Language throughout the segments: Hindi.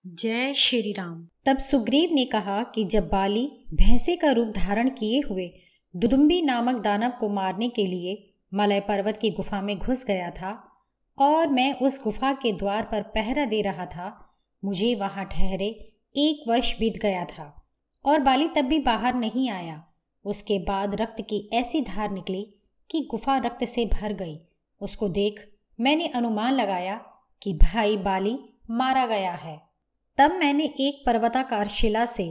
जय श्री राम। तब सुग्रीव ने कहा कि जब बाली भैंसे का रूप धारण किए हुए दुदुम्बी नामक दानव को मारने के लिए मलय पर्वत की गुफा में घुस गया था और मैं उस गुफा के द्वार पर पहरा दे रहा था, मुझे वहां ठहरे 1 वर्ष बीत गया था और बाली तब भी बाहर नहीं आया। उसके बाद रक्त की ऐसी धार निकली कि गुफा रक्त से भर गई। उसको देख मैंने अनुमान लगाया कि भाई बाली मारा गया है। तब मैंने एक पर्वताकार शिला से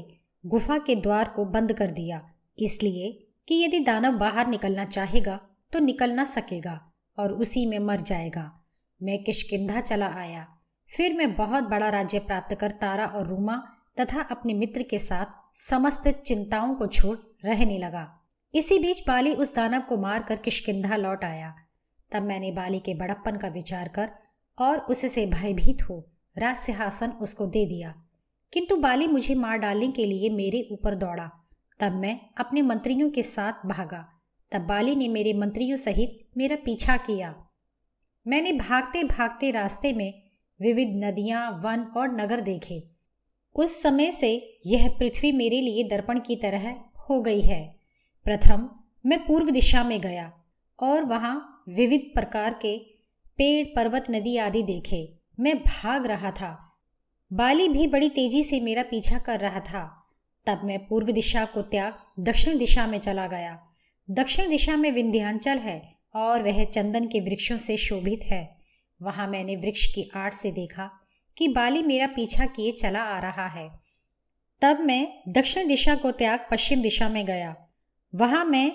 गुफा के द्वार को बंद कर दिया, इसलिए कि यदि दानव बाहर निकलना चाहेगा तो निकल न सकेगा और उसी में मर जाएगा। मैं किष्किंधा चला आया। फिर मैं बहुत बड़ा राज्य प्राप्त कर तारा और रूमा तथा अपने मित्र के साथ समस्त चिंताओं को छोड़ रहने लगा। इसी बीच बाली उस दानव को मारकर किष्किंधा लौट आया। तब मैंने बाली के बड़प्पन का विचार कर और उससे भयभीत हो राज सिंहासन उसको दे दिया, किंतु बाली मुझे मार डालने के लिए मेरे ऊपर दौड़ा। तब मैं अपने मंत्रियों के साथ भागा। तब बाली ने मेरे मंत्रियों सहित मेरा पीछा किया। मैंने भागते भागते रास्ते में विविध नदियां, वन और नगर देखे। उस समय से यह पृथ्वी मेरे लिए दर्पण की तरह हो गई है। प्रथम मैं पूर्व दिशा में गया और वहां विविध प्रकार के पेड़, पर्वत, नदी आदि देखे। मैं भाग रहा था। बाली भी बड़ी तेजी से मेरा पीछा कर रहा था। तब मैं पूर्व दिशा को त्याग दक्षिण दिशा में चला गया। दक्षिण दिशा में विंध्याचल है और वह चंदन के वृक्षों से शोभित है। वहां मैंने वृक्ष की आड़ से देखा कि बाली मेरा पीछा किए चला आ रहा है। तब मैं दक्षिण दिशा को त्याग पश्चिम दिशा में गया। वहां मैं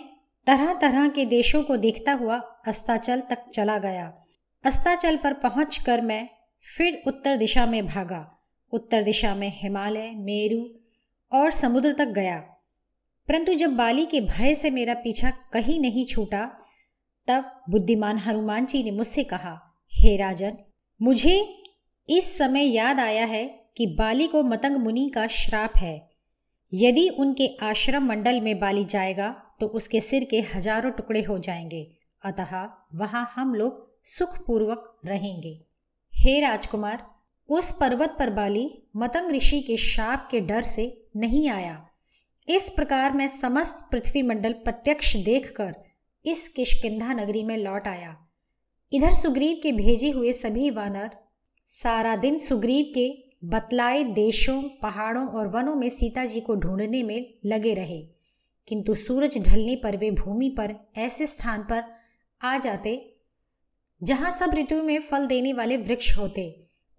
तरह तरह के देशों को देखता हुआ अस्ताचल तक चला गया। अस्ताचल पर पहुंचकर मैं फिर उत्तर दिशा में भागा। उत्तर दिशा में हिमालय, मेरू और समुद्र तक गया। परंतु जब बाली के भय से मेरा पीछा कहीं नहीं छूटा, तब बुद्धिमान हनुमान जी ने मुझसे कहा, हे राजन, मुझे इस समय याद आया है कि बाली को मतंग मुनि का श्राप है। यदि उनके आश्रम मंडल में बाली जाएगा तो उसके सिर के 1000 टुकड़े हो जाएंगे। अतः वहां हम लोग सुखपूर्वक रहेंगे। हे राजकुमार, उस पर्वत पर बाली मतंग ऋषि के शाप के डर से नहीं आया। इस प्रकार मैं समस्त पृथ्वी मंडल प्रत्यक्ष देखकर इस किष्किंधा नगरी में लौट आया। इधर सुग्रीव के भेजे हुए सभी वानर सारा दिन सुग्रीव के बतलाए देशों, पहाड़ों और वनों में सीता जी को ढूंढने में लगे रहे, किंतु सूरज ढलने पर वे भूमि पर ऐसे स्थान पर आ जाते जहां सब ऋतु में फल देने वाले वृक्ष होते।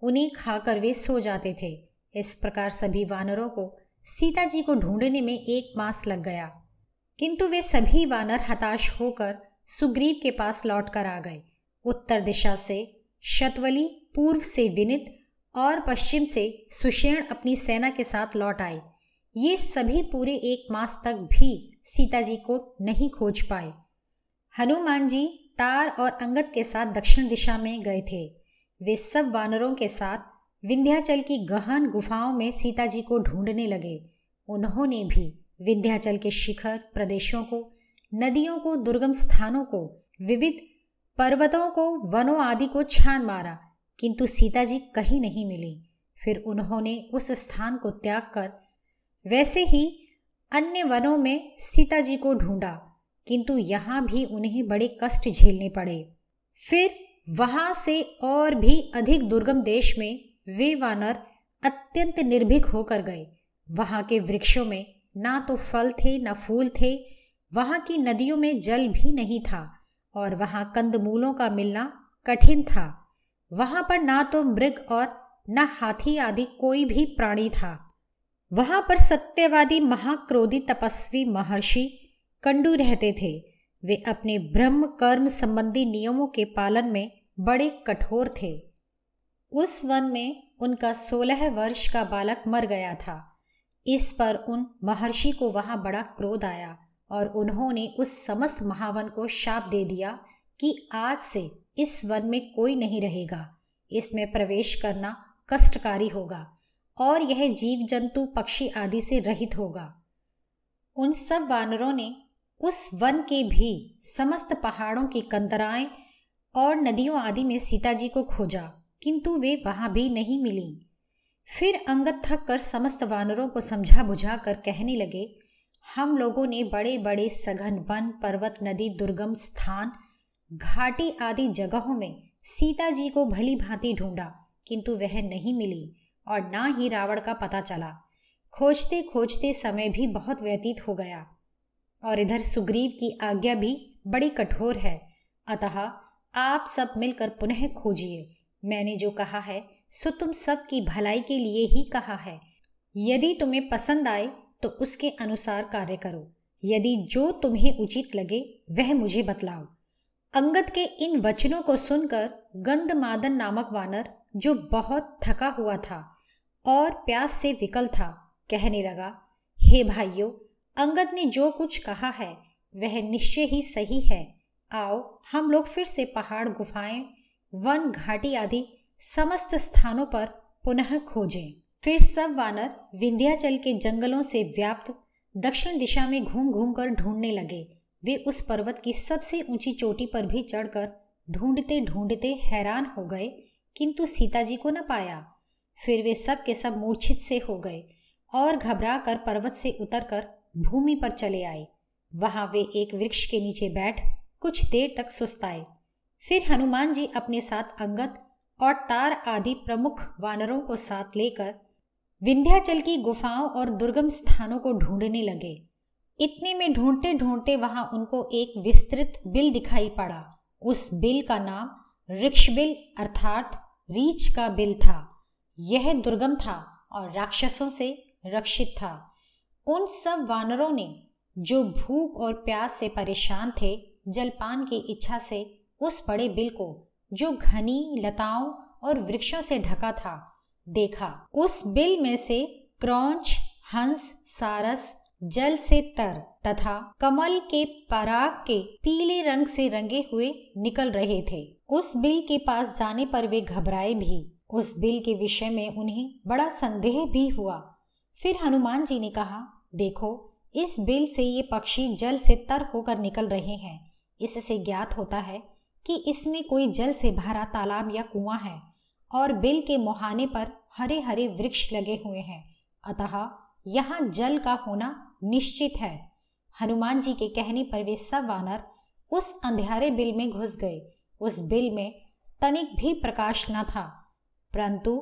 उन्हें खाकर वे सो जाते थे। इस प्रकार सभी वानरों को सीता जी को ढूंढने में 1 मास लग गया, किंतु वे सभी वानर हताश होकर सुग्रीव के पास लौट कर आ गए। उत्तर दिशा से शतवली, पूर्व से विनित और पश्चिम से सुषेण अपनी सेना के साथ लौट आए। ये सभी पूरे 1 मास तक भी सीता जी को नहीं खोज पाए। हनुमान जी तार और अंगद के साथ दक्षिण दिशा में गए थे। वे सब वानरों के साथ विंध्याचल की गहन गुफाओं में सीता जी को ढूंढने लगे। उन्होंने भी विंध्याचल के शिखर प्रदेशों को, नदियों को, दुर्गम स्थानों को, विविध पर्वतों को, वनों आदि को छान मारा, किंतु सीता जी कहीं नहीं मिली। फिर उन्होंने उस स्थान को त्याग कर वैसे ही अन्य वनों में सीता जी को ढूंढा, किंतु यहाँ भी उन्हें बड़े कष्ट झेलने पड़े। फिर वहां से और भी अधिक दुर्गम देश में वे वानर अत्यंत निर्भीक होकर गए। वहां के वृक्षों में ना तो फल थे न फूल थे, वहां की नदियों में जल भी नहीं था और वहां कंदमूलों का मिलना कठिन था। वहां पर ना तो मृग और न हाथी आदि कोई भी प्राणी था। वहां पर सत्यवादी महाक्रोधी तपस्वी महर्षि कंडू रहते थे। वे अपने ब्रह्म कर्म संबंधी नियमों के पालन में बड़े कठोर थे। उस वन में उनका 16 वर्ष का बालक मर गया था। इस पर उन महर्षि को वहां बड़ा क्रोध आया और उन्होंने उस समस्त महावन को शाप दे दिया कि आज से इस वन में कोई नहीं रहेगा। इसमें प्रवेश करना कष्टकारी होगा और यह जीव जंतु पक्षी आदि से रहित होगा। उन सब वानरों ने उस वन के भी समस्त पहाड़ों की कंदराएं और नदियों आदि में सीता जी को खोजा, किंतु वे वहां भी नहीं मिली। फिर अंगद थक कर समस्त वानरों को समझा बुझा कर कहने लगे, हम लोगों ने बड़े बड़े सघन वन, पर्वत, नदी, दुर्गम स्थान, घाटी आदि जगहों में सीता जी को भली भांति ढूंढा, किंतु वह नहीं मिली और ना ही रावण का पता चला। खोजते खोजते समय भी बहुत व्यतीत हो गया और इधर सुग्रीव की आज्ञा भी बड़ी कठोर है, अतः आप सब मिलकर पुनः खोजिए। मैंने जो कहा है सो तुम सब की भलाई के लिए ही कहा है। यदि तुम्हें पसंद आए तो उसके अनुसार कार्य करो, यदि जो तुम्हें उचित लगे वह मुझे बतलाओ। अंगद के इन वचनों को सुनकर गंधमादन नामक वानर, जो बहुत थका हुआ था और प्यास से विकल था, कहने लगा, हे भाइयों, अंगद ने जो कुछ कहा है वह निश्चय ही सही है। आओ हम लोग फिर से पहाड़, गुफाएं, वन, घाटी आदि समस्त स्थानों पर पुनः खोजें। फिर सब वानर विंध्याचल के जंगलों से व्याप्त दक्षिण दिशा में घूम घूम कर ढूंढने लगे। वे उस पर्वत की सबसे ऊंची चोटी पर भी चढ़कर ढूंढते ढूंढते हैरान हो गए, किंतु सीता जी को न पाया। फिर वे सब के सब मूर्छित से हो गए और घबरा कर पर्वत से उतरकर भूमि पर चले आए। वहां वे एक वृक्ष के नीचे बैठ कुछ देर तक सुस्ताए। फिर हनुमान जी अपने साथ अंगद और तार आदि प्रमुख वानरों को साथ लेकर विंध्याचल की गुफाओं और दुर्गम स्थानों को ढूंढने लगे। इतने में ढूंढते ढूंढते वहां उनको एक विस्तृत बिल दिखाई पड़ा। उस बिल का नाम ऋक्षबिल अर्थात रीछ का बिल था। यह दुर्गम था और राक्षसों से रक्षित था। उन सब वानरों ने, जो भूख और प्यास से परेशान थे, जलपान की इच्छा से उस बड़े बिल को, जो घनी लताओं और वृक्षों से ढका था, देखा। उस बिल में से क्रौंच, हंस, सारस, जल से तर तथा कमल के पराग के पीले रंग से रंगे हुए निकल रहे थे। उस बिल के पास जाने पर वे घबराए भी। उस बिल के विषय में उन्हें बड़ा संदेह भी हुआ। फिर हनुमान जी ने कहा, देखो, इस बिल से ये पक्षी जल से तर होकर निकल रहे हैं। इससे ज्ञात होता है कि इसमें कोई जल से भरा तालाब या कुआं है और बिल के मुहाने पर हरे हरे वृक्ष लगे हुए हैं, अतः यहाँ जल का होना निश्चित है। हनुमान जी के कहने पर वे सब वानर उस अंधेरे बिल में घुस गए। उस बिल में तनिक भी प्रकाश न था, परंतु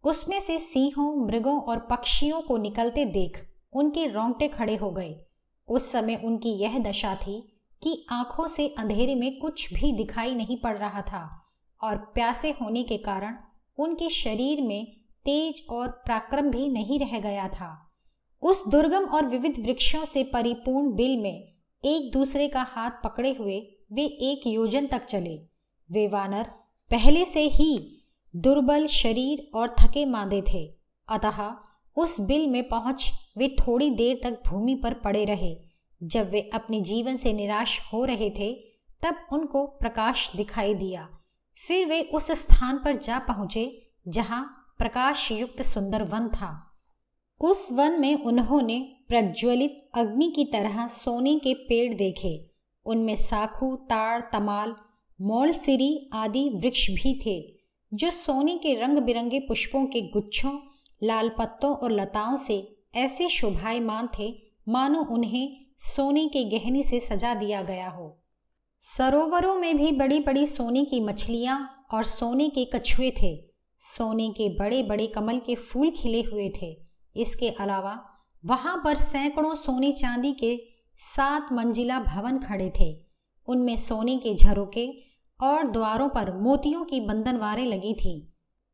उसमें से सिंहों, मृगों और पक्षियों को निकलते देख उनके रोंगटे खड़े हो गए। उस समय उनकी यह दशा थी कि आंखों से अंधेरे में कुछ भी दिखाई नहीं पड़ रहा था और प्यासे होने के कारण उनके शरीर में तेज और पराक्रम भी नहीं रह गया था। उस दुर्गम और विविध वृक्षों से परिपूर्ण बिल में एक दूसरे का हाथ पकड़े हुए वे 1 योजन तक चले। वे वानर पहले से ही दुर्बल शरीर और थके मांदे थे, अतः उस बिल में पहुंच वे थोड़ी देर तक भूमि पर पड़े रहे। जब वे अपने जीवन से निराश हो रहे थे, तब उनको प्रकाश दिखाई दिया। फिर वे उस स्थान पर जा पहुंचे जहां प्रकाश युक्त सुंदर वन था। उस वन में उन्होंने प्रज्वलित अग्नि की तरह सोने के पेड़ देखे। उनमें साखू, ताड़, तमाल, मोलसिरी आदि वृक्ष भी थे, जो सोने के रंग बिरंगे पुष्पों के गुच्छों, लाल पत्तों और लताओं से ऐसे शोभायमान थे मानो उन्हें सोने के गहने से सजा दिया गया हो। सरोवरों में भी बड़ी बड़ी सोने की मछलियां और सोने के कछुए थे। सोने के बड़े बड़े कमल के फूल खिले हुए थे। इसके अलावा वहां पर सैकड़ों सोने चांदी के 7 मंजिला भवन खड़े थे। उनमें सोने के झरोके और द्वारों पर मोतियों की बंधनवारें लगी थी।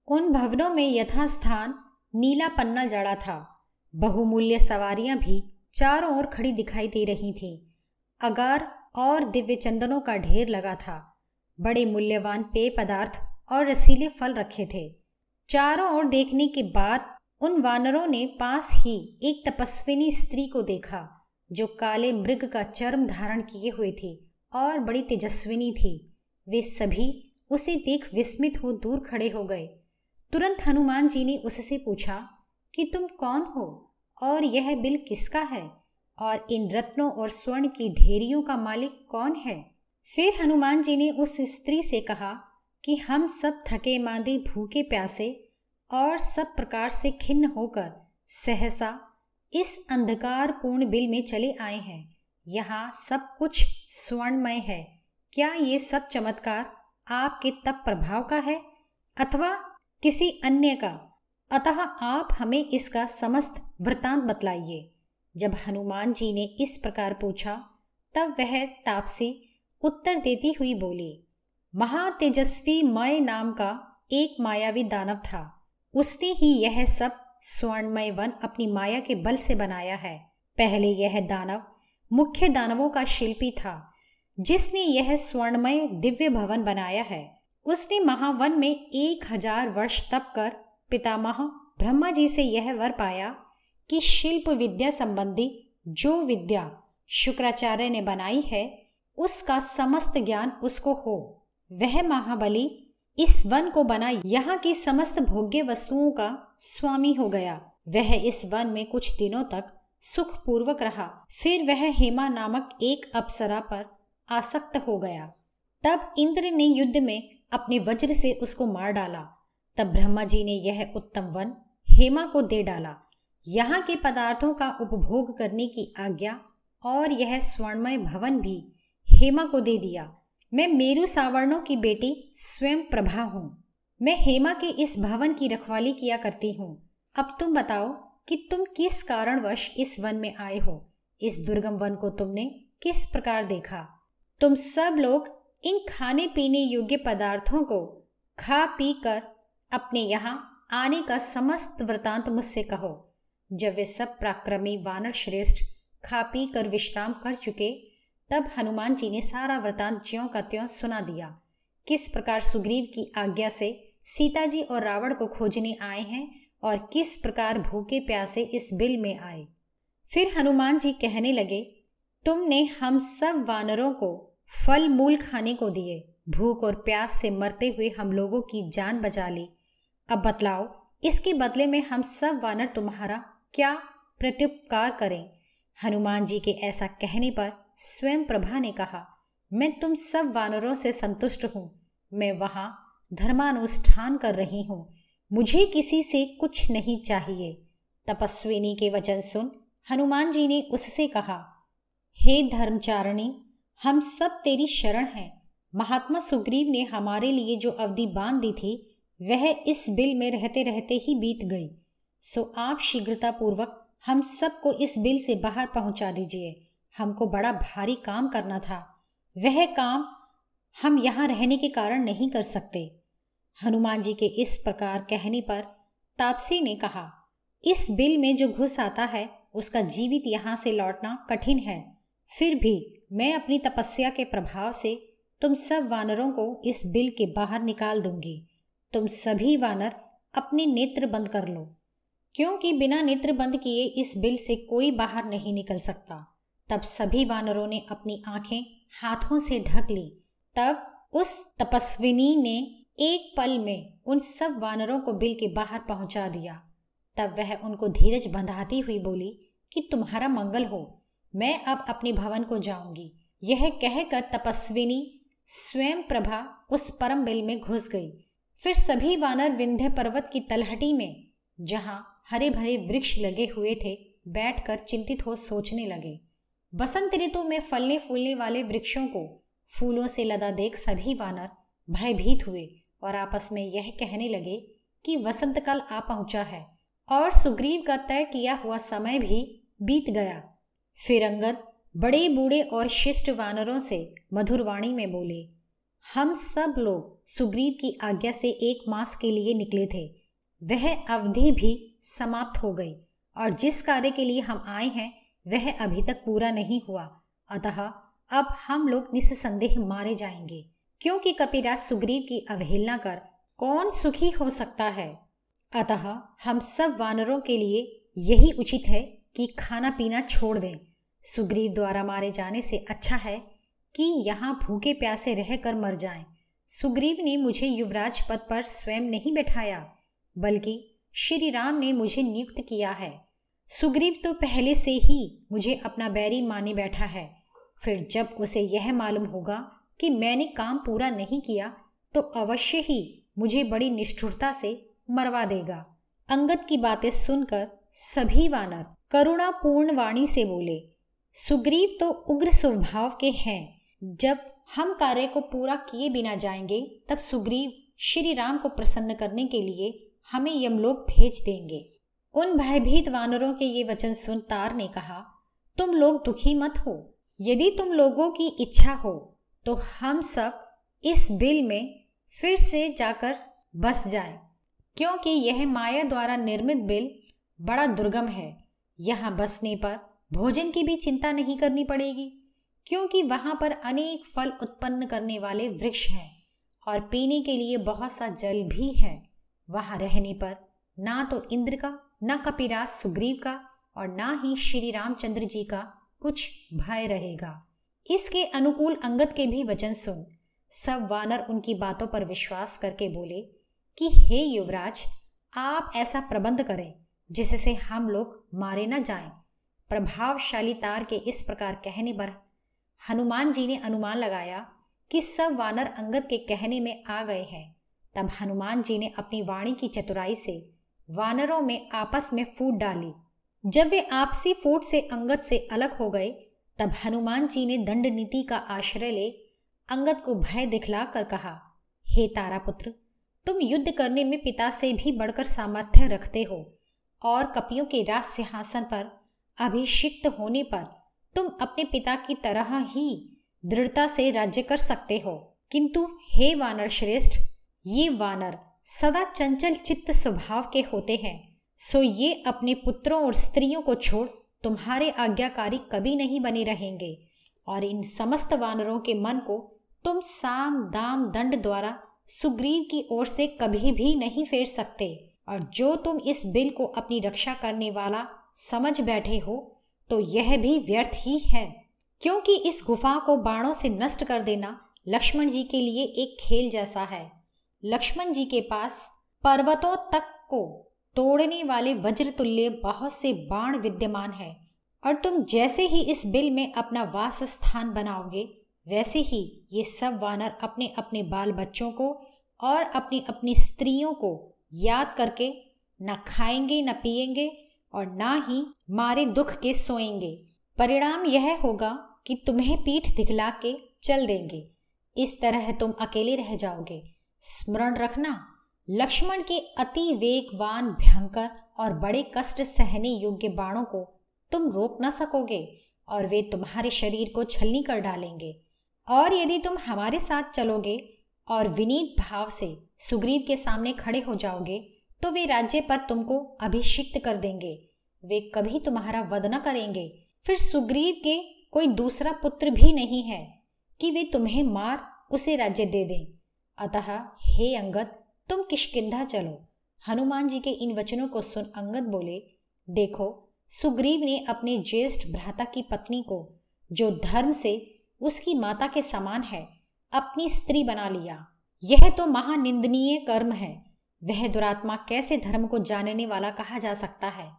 उन भवनों में यथास्थान नीला पन्ना जड़ा था। बहुमूल्य सवारियां भी चारों ओर खड़ी दिखाई दे रही थीं। अगार और दिव्य चंदनों का ढेर लगा था। बड़े मूल्यवान पेय पदार्थ और रसीले फल रखे थे। चारों ओर देखने के बाद उन वानरों ने पास ही एक तपस्विनी स्त्री को देखा, जो काले मृग का चर्म धारण किए हुए थी और बड़ी तेजस्विनी थी। वे सभी उसे देख विस्मित हो दूर खड़े हो गए। तुरंत हनुमान जी ने उससे पूछा कि तुम कौन हो और यह बिल किसका है और इन रत्नों और स्वर्ण की ढेरियों का मालिक कौन है। फिर हनुमान जी ने उस स्त्री से कहा कि हम सब थके मांदे, भूखे प्यासे और सब प्रकार से खिन्न होकर सहसा इस अंधकारपूर्ण बिल में चले आए हैं। यहाँ सब कुछ स्वर्णमय है। क्या ये सब चमत्कार आपके तप प्रभाव का है अथवा किसी अन्य का? अतः आप हमें इसका समस्त वृतांत बतलाइए। जब हनुमान जी ने इस प्रकार पूछा तब वह तापसी उत्तर देती हुई बोली, महातेजस्वी मय नाम का एक मायावी दानव था। उसने ही यह सब स्वर्णमय वन अपनी माया के बल से बनाया है। पहले यह दानव मुख्य दानवों का शिल्पी था, जिसने यह स्वर्णमय दिव्य भवन बनाया है। उसने महावन में 1000 वर्ष तप कर पितामह ब्रह्मा जी से यह वर पाया कि शिल्प विद्या संबंधी जो विद्या शुक्राचार्य ने बनाई है उसका समस्त ज्ञान उसको हो। वह महाबली इस वन को बना यहाँ की समस्त भोग्य वस्तुओं का स्वामी हो गया। वह इस वन में कुछ दिनों तक सुखपूर्वक रहा। फिर वह हेमा नामक एक अप्सरा पर आसक्त हो गया। तब इंद्र ने युद्ध में अपने वज्र से उसको मार डाला। तब ब्रह्मा जी ने यह उत्तम वन हेमा को दे डाला। यहाँ के पदार्थों का उपभोग करने की आज्ञा और यह स्वर्णमय भवन भी हेमा को दे दिया। मैं मेरु सावर्णों की बेटी स्वयं प्रभा हूँ। मैं हेमा के इस भवन की रखवाली किया करती हूँ। अब तुम बताओ कि तुम किस कारणवश इस वन में आए हो। इस दुर्गम वन को तुमने किस प्रकार देखा? तुम सब लोग इन खाने पीने योग्य पदार्थों को खा पी कर अपने यहाँ आने का समस्त वृतांत मुझसे कहो। जब वे सब पराक्रमी वानर श्रेष्ठ खा पी कर विश्राम कर चुके तब हनुमान जी ने सारा वृतांत ज्यों का त्यों सुना दिया। किस प्रकार सुग्रीव की आज्ञा से सीता जी और रावण को खोजने आए हैं और किस प्रकार भूखे प्यासे इस बिल में आए। फिर हनुमान जी कहने लगे, तुमने हम सब वानरों को फल मूल खाने को दिए, भूख और प्यास से मरते हुए हम लोगों की जान बचा ली। अब बतलाओ इसके बदले में हम सब वानर तुम्हारा क्या प्रत्युपकार करें। हनुमान जी के ऐसा कहने पर स्वयं प्रभा ने कहा, मैं तुम सब वानरों से संतुष्ट हूँ। मैं वहाँ धर्मानुष्ठान कर रही हूँ। मुझे किसी से कुछ नहीं चाहिए। तपस्विनी के वचन सुन हनुमान जी ने उससे कहा, हे धर्मचारिणी, हम सब तेरी शरण हैं। महात्मा सुग्रीव ने हमारे लिए जो अवधि बांध दी थी वह इस बिल में रहते रहते ही बीत गई। सो आप शीघ्रतापूर्वक हम सबको इस बिल से बाहर पहुंचा दीजिए। हमको बड़ा भारी काम करना था। वह काम हम यहाँ रहने के कारण नहीं कर सकते। हनुमान जी के इस प्रकार कहने पर तापसी ने कहा, इस बिल में जो घुस आता है उसका जीवित यहाँ से लौटना कठिन है। फिर भी मैं अपनी तपस्या के प्रभाव से तुम सब वानरों को इस बिल के बाहर निकाल दूंगी। तुम सभी वानर अपने नेत्र बंद कर लो, क्योंकि बिना नेत्र बंद किए इस बिल से कोई बाहर नहीं निकल सकता। तब सभी वानरों ने अपनी आंखें हाथों से ढक ली। तब उस तपस्विनी ने एक पल में उन सब वानरों को बिल के बाहर पहुंचा दिया। तब वह उनको धीरज बंधाती हुई बोली कि तुम्हारा मंगल हो, मैं अब अपने भवन को जाऊंगी। यह कहकर तपस्विनी स्वयं प्रभा उस परम बिल में घुस गई। फिर सभी वानर विंध्य पर्वत की तलहटी में, जहां हरे भरे वृक्ष लगे हुए थे, बैठकर चिंतित हो सोचने लगे। बसंत ऋतु में फलने फूलने वाले वृक्षों को फूलों से लदा देख सभी वानर भयभीत हुए और आपस में यह कहने लगे कि वसंत काल आ पहुंचा है और सुग्रीव का तय किया हुआ समय भी बीत गया। फिर अंगद बड़े बूढ़े और शिष्ट वानरों से मधुर वाणी में बोले, हम सब लोग सुग्रीव की आज्ञा से 1 मास के लिए निकले थे। वह अवधि भी समाप्त हो गई और जिस कार्य के लिए हम आए हैं वह अभी तक पूरा नहीं हुआ। अतः अब हम लोग निस्संदेह मारे जाएंगे, क्योंकि कपिराज सुग्रीव की अवहेलना कर कौन सुखी हो सकता है। अतः हम सब वानरों के लिए यही उचित है कि खाना पीना छोड़ दें। सुग्रीव द्वारा मारे जाने से अच्छा है कि यहाँ भूखे प्यासे रहकर मर जाएं। सुग्रीव ने मुझे युवराज पद पर स्वयं नहीं बैठाया, बल्कि श्री राम ने मुझे नियुक्त किया है। सुग्रीव तो पहले से ही मुझे अपना बैरी माने बैठा है। फिर जब उसे यह मालूम होगा कि मैंने काम पूरा नहीं किया तो अवश्य ही मुझे बड़ी निष्ठुरता से मरवा देगा। अंगद की बातें सुनकर सभी वानर करुणापूर्ण वाणी से बोले, सुग्रीव तो उग्र स्वभाव के हैं। जब हम कार्य को पूरा किए बिना जाएंगे तब सुग्रीव श्री राम को प्रसन्न करने के लिए हमें यमलोक भेज देंगे। उन भयभीत वानरों के ये वचन सुन तार ने कहा, तुम लोग दुखी मत हो। यदि तुम लोगों की इच्छा हो तो हम सब इस बिल में फिर से जाकर बस जाएं, क्योंकि यह माया द्वारा निर्मित बिल बड़ा दुर्गम है। यहाँ बसने पर भोजन की भी चिंता नहीं करनी पड़ेगी, क्योंकि वहाँ पर अनेक फल उत्पन्न करने वाले वृक्ष हैं और पीने के लिए बहुत सा जल भी है। वहाँ रहने पर ना तो इंद्र का, ना कपिराज सुग्रीव का और ना ही श्री रामचंद्र जी का कुछ भय रहेगा। इसके अनुकूल अंगद के भी वचन सुन सब वानर उनकी बातों पर विश्वास करके बोले कि हे युवराज, आप ऐसा प्रबंध करें जिससे हम लोग मारे न जाएं। प्रभावशाली तार के इस प्रकार कहने पर हनुमान जी ने अनुमान लगाया कि सब वानर अंगद के कहने में आ गए हैं। तब हनुमान जी ने अपनी वाणी की चतुराई से वानरों में आपस में फूट डाली। जब वे आपसी फूट से अंगद से अलग हो गए तब हनुमान जी ने दंड नीति का आश्रय ले अंगद को भय दिखला कर कहा, हे तारापुत्र, तुम युद्ध करने में पिता से भी बढ़कर सामर्थ्य रखते हो और कपियों के राज सिंहासन पर अभिषिक्त होने पर तुम अपने पिता की तरह ही दृढ़ता से राज्य कर सकते हो। किंतु हे वानर श्रेष्ठ, ये वानर सदा चंचल चित्त स्वभाव के होते हैं, सो ये अपने पुत्रों और स्त्रियों को छोड़ तुम्हारे आज्ञाकारी कभी नहीं बने रहेंगे और इन समस्त वानरों के मन को तुम साम दाम दंड द्वारा सुग्रीव की ओर से कभी भी नहीं फेर सकते। और जो तुम इस बिल को अपनी रक्षा करने वाला समझ बैठे हो तो यह भी व्यर्थ ही है, क्योंकि इस गुफा को बाणों से नष्ट कर देना लक्ष्मण जी के लिए एक खेल जैसा है। लक्ष्मण जी के पास पर्वतों तक को तोड़ने वाले वज्र तुल्य बहुत से बाण विद्यमान है और तुम जैसे ही इस बिल में अपना वास स्थान बनाओगे वैसे ही ये सब वानर अपने अपने बाल बच्चों को और अपनी अपनी स्त्रियों को याद करके न खाएंगे न पिएंगे और ना ही मारे दुख के सोएंगे। परिणाम यह होगा कि तुम्हें पीठ दिखला के चल देंगे। इस तरह तुम अकेले रह जाओगे। स्मरण रखना, लक्ष्मण के अति वेगवान, भयंकर और बड़े कष्ट सहने योग्य बाणों को तुम रोक न सकोगे और वे तुम्हारे शरीर को छलनी कर डालेंगे। और यदि तुम हमारे साथ चलोगे और विनीत भाव से सुग्रीव के सामने खड़े हो जाओगे तो वे राज्य पर तुमको अभिषिक्त कर देंगे। वे कभी तुम्हारा वध न करेंगे। फिर सुग्रीव के कोई दूसरा पुत्र भी नहीं है कि वे तुम्हें मार उसे राज्य दे दें। अतः हे अंगद, तुम किष्किंधा चलो। हनुमान जी के इन वचनों को सुन अंगद बोले, देखो, सुग्रीव ने अपने ज्येष्ठ भ्राता की पत्नी को, जो धर्म से उसकी माता के समान है, अपनी स्त्री बना लिया। यह तो महानिंदनीय कर्म है। वह दुरात्मा कैसे धर्म को जानने वाला कहा जा सकता है,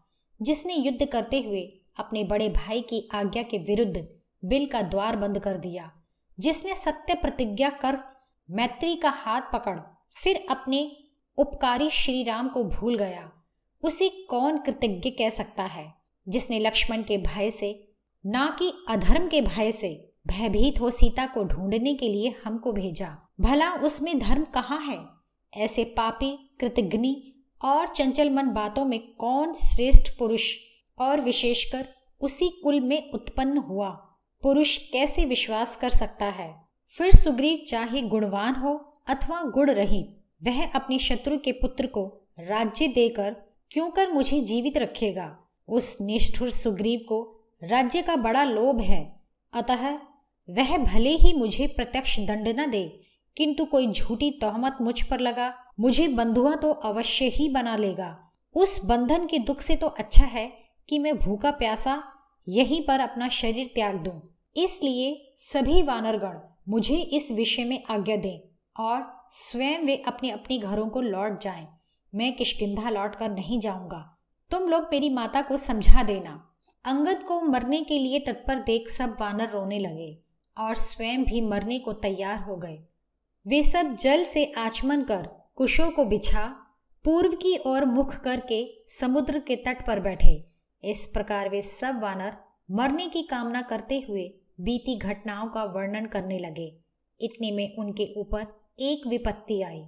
जिसने युद्ध करते हुए अपने बड़े भाई की आज्ञा के विरुद्ध बिल का द्वार बंद कर दिया, जिसने सत्य प्रतिज्ञा कर मैत्री का हाथ पकड़ फिर अपने उपकारी श्री राम को भूल गया, उसे कौन कृतज्ञ कह सकता है। जिसने लक्ष्मण के भय से, ना कि अधर्म के भय से भयभीत हो सीता को ढूंढने के लिए हमको भेजा, भला उसमें धर्म कहाँ है। ऐसे पापी, कृतघ्नी और चंचल मन बातों में कौन श्रेष्ठ पुरुष और विशेषकर उसी कुल में उत्पन्न हुआ पुरुष कैसे विश्वास कर सकता है। फिर सुग्रीव चाहे गुणवान हो अथवा गुण रहित, वह अपने शत्रु के पुत्र को राज्य देकर क्यों कर मुझे जीवित रखेगा। उस निष्ठुर सुग्रीव को राज्य का बड़ा लोभ है, अतः वह भले ही मुझे प्रत्यक्ष दंड न दे, किंतु कोई झूठी तोहमत मुझ पर लगा मुझे बंधुआ तो अवश्य ही बना लेगा। उस बंधन के दुख से तो अच्छा है कि मैं भूखा प्यासा यहीं पर अपना शरीर त्याग दूं। इसलिए सभी वानरगण मुझे इस विषय में आज्ञा दें और स्वयं वे अपने अपने घरों को लौट जाएं। मैं किष्किंधा लौट कर नहीं जाऊंगा। तुम लोग मेरी माता को समझा देना। अंगद को मरने के लिए तत्पर देख सब वानर रोने लगे और स्वयं भी मरने को तैयार हो गए। वे सब जल से आचमन कर कुशों को बिछा पूर्व की ओर मुख करके समुद्र के तट पर बैठे। इस प्रकार वे सब वानर मरने की कामना करते हुए बीती घटनाओं का वर्णन करने लगे। इतने में उनके ऊपर एक विपत्ति आई।